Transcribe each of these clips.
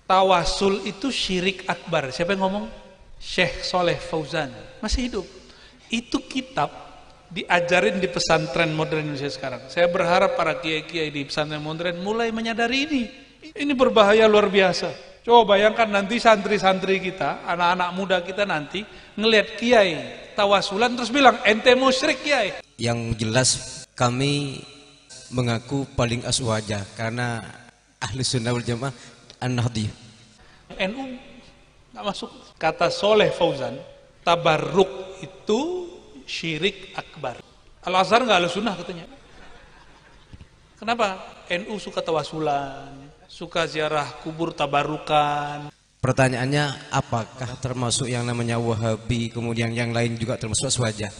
Tawasul itu syirik akbar. Siapa yang ngomong? Syekh Soleh Fauzan. Masih hidup. Itu kitab diajarin di pesantren modern Indonesia sekarang. Saya berharap para kiai-kiai di pesantren modern mulai menyadari ini. Ini berbahaya luar biasa. Coba bayangkan nanti santri-santri kita, anak-anak muda kita nanti ngelihat kiai tawasulan terus bilang ente musyrik kiai. Yang jelas kami mengaku paling aswaja karena ahli sunnah wal jamaah an-nahdiyah. NU nggak masuk. Kata Soleh Fauzan, tabarruk itu syirik akbar. Al-Azhar nggak ahli sunnah katanya. Kenapa? NU suka tawasulan, suka ziarah kubur tabarukan. Pertanyaannya, apakah termasuk yang namanya Wahabi, kemudian yang lain juga termasuk aswaja?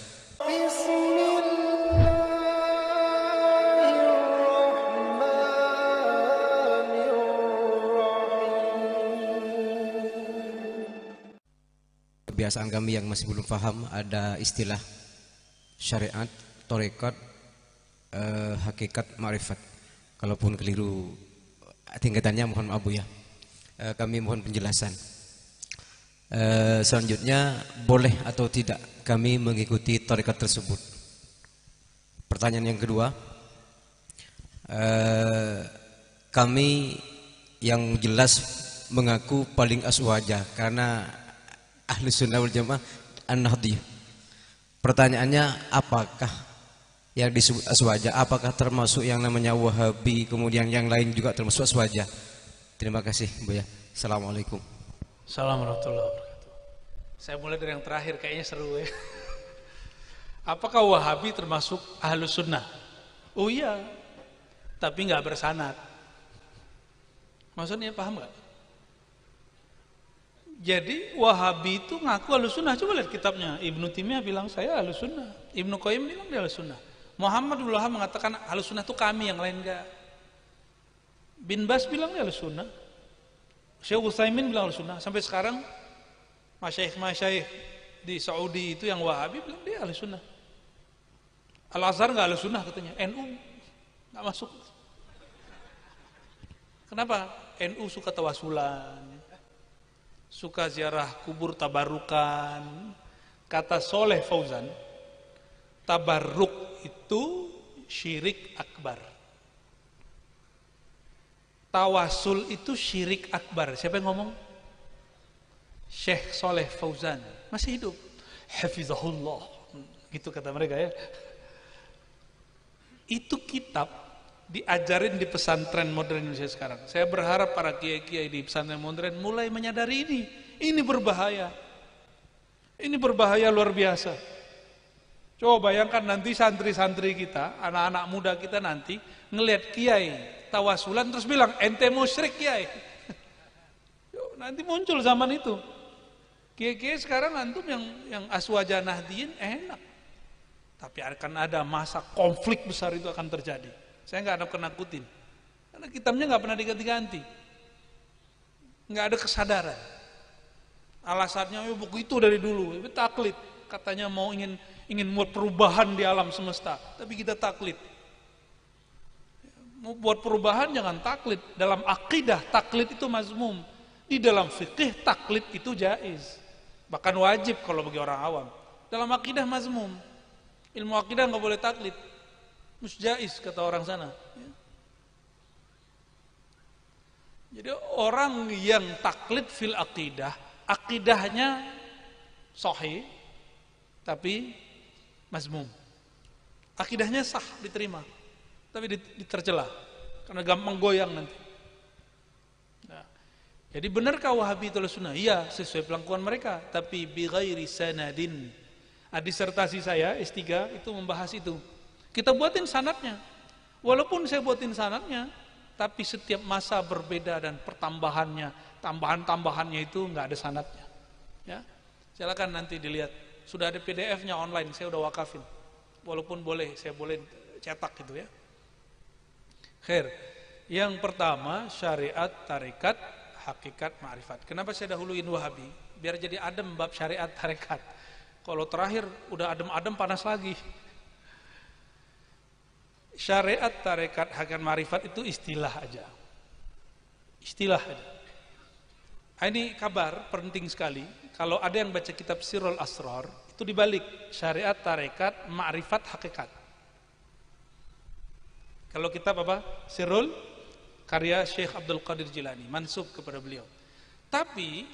Kebiasaan kami yang masih belum paham ada istilah syariat, tarekat, hakikat, ma'rifat. Kalaupun keliru tingkatannya mohon maaf Bu ya. Kami mohon penjelasan. Selanjutnya, boleh atau tidak kami mengikuti tarekat tersebut? Pertanyaan yang kedua, kami yang jelas mengaku paling aswaja karena ahli sunnah wal jamaah an-nahdiyah. Pertanyaannya, apakah yang disebut aswaja, apakah termasuk yang namanya Wahabi, kemudian yang lain juga termasuk aswaja? Terima kasih Bu ya. Assalamualaikum. Assalamualaikum warahmatullahi wabarakatuh. Saya mulai dari yang terakhir, kayaknya seru ya. Apakah Wahabi termasuk ahlu sunnah? Oh iya, tapi nggak bersanad. Maksudnya paham nggak? Jadi Wahabi itu ngaku ahlu sunnah. Coba lihat kitabnya. Ibnu Taimiyah bilang saya ahlu sunnah. Ibnu Qayyim bilang dia ahlu sunnah. Muhammad bin Wahab mengatakan ahlu sunnah itu kami, yang lain enggak. Bin Bas bilang dia ahlu sunnah. Syekh Utsaimin bilang ahlu sunnah. Sampai sekarang masyaikh di Saudi itu yang Wahabi bilang dia ahlu sunnah. Al-Azhar enggak ahlu sunnah katanya. NU enggak masuk. Kenapa? NU suka tawasulan, suka ziarah kubur tabarukan. Kata Soleh Fauzan, tabarruk itu syirik akbar. Tawasul itu syirik akbar. Siapa yang ngomong? Syekh Soleh Fauzan. Masih hidup. Hafizahullah. Gitu kata mereka ya. Itu kitab diajarin di pesantren modern Indonesia sekarang. Saya berharap para kiai-kiai di pesantren modern mulai menyadari ini. Ini berbahaya. Ini berbahaya luar biasa. Coba bayangkan nanti santri-santri kita, anak-anak muda kita nanti ngelihat kiai tawasulan terus bilang ente musyrik kiai. Nanti muncul zaman itu. Kiai-kiai sekarang antum yang aswaja nahdiyin enak. Tapi akan ada masa konflik besar itu akan terjadi. Saya nggak ada kenakutin, karena kitabnya nggak pernah diganti-ganti, nggak ada kesadaran. Alasannya begitu dari dulu, itu taklid. Katanya mau ingin buat perubahan di alam semesta, tapi kita taklid. Mau buat perubahan jangan taklid. Dalam akidah taklid itu mazmum. Di dalam fikih taklid itu jaiz, bahkan wajib kalau bagi orang awam. Dalam akidah mazmum, ilmu akidah nggak boleh taklid. Musjais kata orang sana. Jadi orang yang taklid fil akidah, akidahnya sahih tapi mazmum. Akidahnya sah diterima, tapi ditercela karena gampang goyang nanti. Nah, jadi benarkah Wahabi itu sunnah? Iya, sesuai pengakuan mereka, tapi bi ghairi sanadin. Disertasi saya S3 itu membahas itu. Kita buatin sanadnya. Walaupun saya buatin sanadnya, tapi setiap masa berbeda dan pertambahannya, tambahan-tambahannya itu nggak ada sanadnya. Ya, silakan nanti dilihat. Sudah ada PDF-nya online, saya udah wakafin. Walaupun saya boleh cetak gitu ya. Khair. Yang pertama syariat, tarekat, hakikat, ma'rifat. Kenapa saya dahuluin Wahabi? Biar jadi adem bab syariat, tarekat. Kalau terakhir udah adem-adem panas lagi. Syariat, tarekat, hakikat, ma'rifat itu istilah aja. Istilah aja. Ini kabar penting sekali. Kalau ada yang baca kitab Sirrul Asrar, itu dibalik syariat, tarekat, ma'rifat, hakikat. Kalau kitab apa? Sirrul, karya Syekh Abdul Qadir Jilani, mansub kepada beliau. Tapi,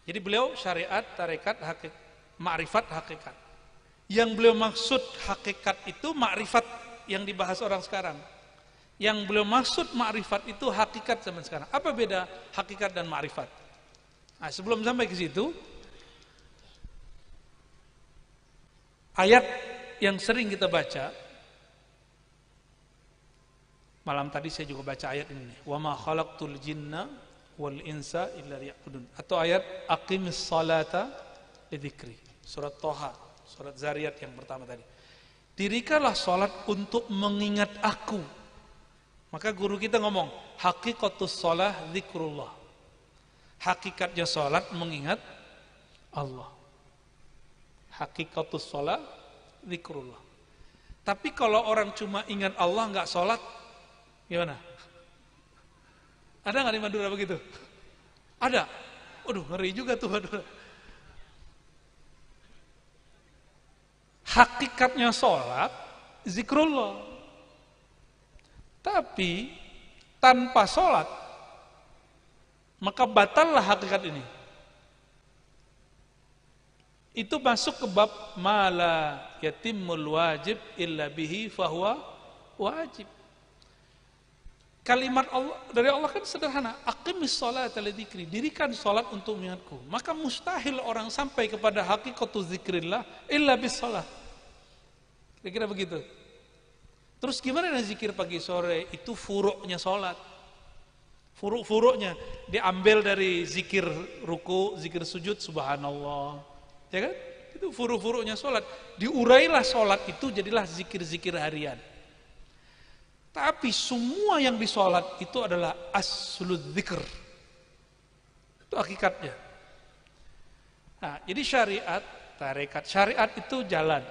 jadi beliau syariat, tarekat, hakikat, ma'rifat, hakikat. Yang beliau maksud hakikat itu ma'rifat yang dibahas orang sekarang. Yang beliau maksud ma'rifat itu hakikat zaman sekarang. Apa beda hakikat dan ma'rifat? Nah, sebelum sampai ke situ, ayat yang sering kita baca, malam tadi saya juga baca ayat ini, wa ma khalaqtul jinna wal insa illa liya'budun, atau ayat aqimis salata lidzikri, surat Thaha, surat Zariyat yang pertama tadi. Dirikanlah salat untuk mengingat aku. Maka guru kita ngomong, hakikatus shalah zikrullah. Hakikatnya salat mengingat Allah. Hakikatus shalah zikrullah. Tapi kalau orang cuma ingat Allah nggak salat, gimana? Ada nggak di Madura begitu? Ada. Waduh, ngeri juga tuh Madura. Hakikatnya sholat zikrullah. Tapi tanpa sholat maka batallah hakikat ini. Itu masuk ke bab mala yatimul wajib illa bihi fahuwa wajib. Kalimat Allah dari Allah kan sederhana, aqimis sholata lidzikri, dirikan salat untuk mengingatku. Maka mustahil orang sampai kepada hakikatu zikrillah illa bis salat. Kira-kira begitu. Terus gimana dengan zikir pagi sore? Itu furuknya salat. Furuk-furuknya diambil dari zikir ruku, zikir sujud, subhanallah. Ya kan? Itu furuk-furuknya salat. Diurailah salat itu jadilah zikir-zikir harian. Tapi semua yang di salat itu adalah aslul dzikr. Itu hakikatnya. Nah, jadi syariat, tarekat. Syariat itu jalan,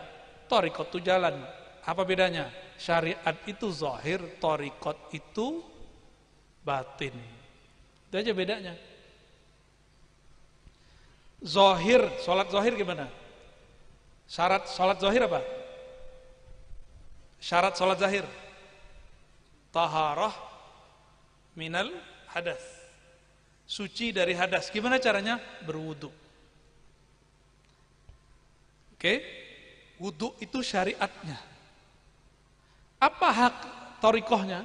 thariqat itu jalan. Apa bedanya? Syariat itu zahir, thariqat itu batin. Itu aja bedanya. Zahir, salat zahir gimana? Syarat salat zahir apa? Syarat salat zahir taharah minal hadas, suci dari hadas. Gimana caranya? Berwudu. Oke, wudu itu syariatnya. Apa hak thariqahnya?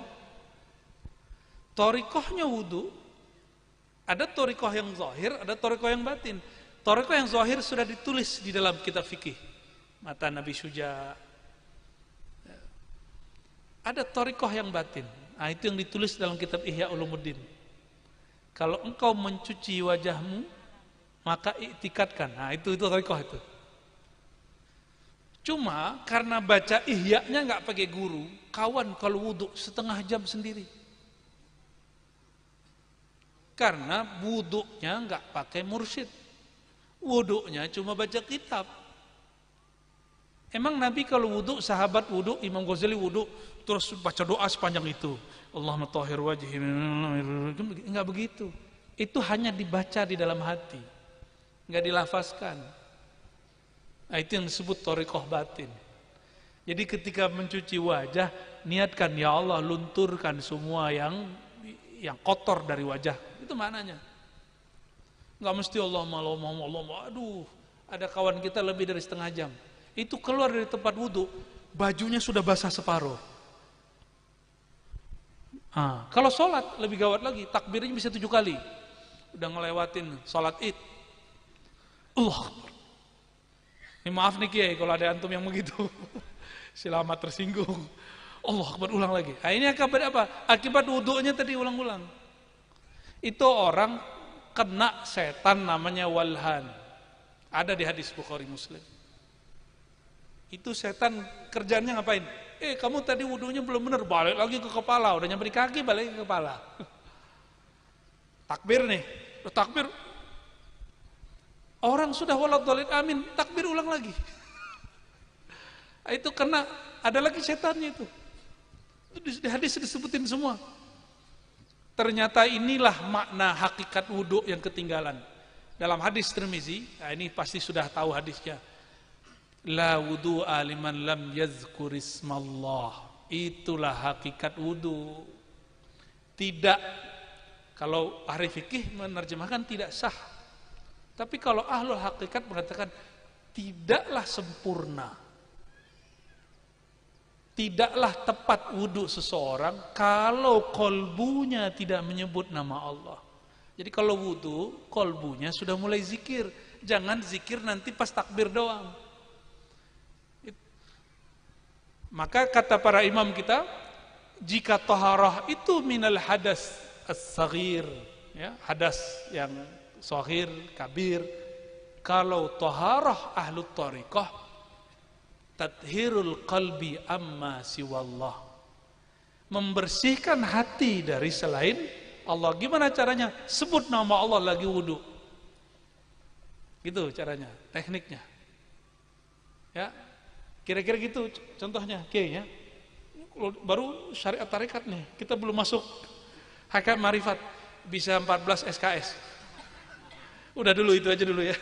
Thariqahnya wudu, ada thariqah yang zahir, ada thariqah yang batin. Thariqah yang zahir sudah ditulis di dalam kitab fikih, Mata Nabi Syuja. Ada thariqah yang batin. Nah, itu yang ditulis dalam kitab Ihya Ulumuddin. Kalau engkau mencuci wajahmu, maka iktikadkan. Nah, itu thariqah itu. Cuma karena baca Ihya-nya nggak pakai guru, kawan kalau wudu setengah jam sendiri. Karena wudunya nggak pakai mursyid, wudunya cuma baca kitab. Emang Nabi kalau wudu, sahabat wudu, Imam Ghazali wudu, terus baca doa sepanjang itu. Allahumma tahhir wajhi, enggak begitu. Itu hanya dibaca di dalam hati, enggak dilafazkan. Nah, itu yang disebut thariqah batin. Jadi ketika mencuci wajah, niatkan ya Allah lunturkan semua yang kotor dari wajah. Itu maknanya. Enggak mesti Allahumma. Aduh, ada kawan kita lebih dari setengah jam. Itu keluar dari tempat wudu, bajunya sudah basah separuh. Kalau sholat lebih gawat lagi, takbirnya bisa 7 kali. Udah ngelewatin sholat id. Allah Akbar. Ini maaf nih Kiai kalau ada antum yang begitu. Selamat tersinggung. Allah Akbar, ulang lagi. Nah, ini akibat apa? Akibat wudunya tadi ulang-ulang. Itu orang kena setan namanya walhan. Ada di hadis Bukhari Muslim. Itu setan kerjanya ngapain? Kamu tadi wudunya belum benar, balik lagi ke kepala. Udah nyampe di kaki, balik ke kepala. Takbir nih, takbir. Orang sudah waladhdallin amin, takbir ulang lagi. Itu kena, ada lagi setannya itu. Itu di hadis disebutin semua. Ternyata inilah makna hakikat wudhu yang ketinggalan. Dalam hadis Tirmizi, nah ini pasti sudah tahu hadisnya. La wudu'a liman lam yazkur ismallah. Itulah hakikat wudhu. Tidak, kalau ahli fikih menerjemahkan tidak sah. Tapi kalau ahlul hakikat mengatakan tidaklah sempurna. Tidaklah tepat wudhu seseorang kalau kolbunya tidak menyebut nama Allah. Jadi kalau wudhu, kolbunya sudah mulai zikir. Jangan zikir nanti pas takbir doang. Maka kata para imam kita, jika taharah itu minal hadas as-saghir, ya, hadas yang saghir, kabir. Kalau taharah ahlu tariqah, tathirul qalbi amma siwallah, membersihkan hati dari selain Allah. Gimana caranya? Sebut nama Allah lagi wudu. Gitu caranya, tekniknya. Ya, kira-kira gitu contohnya, ya. Baru syariat tarekat nih, kita belum masuk hakikat marifat, bisa 14 SKS. Udah dulu itu aja dulu ya.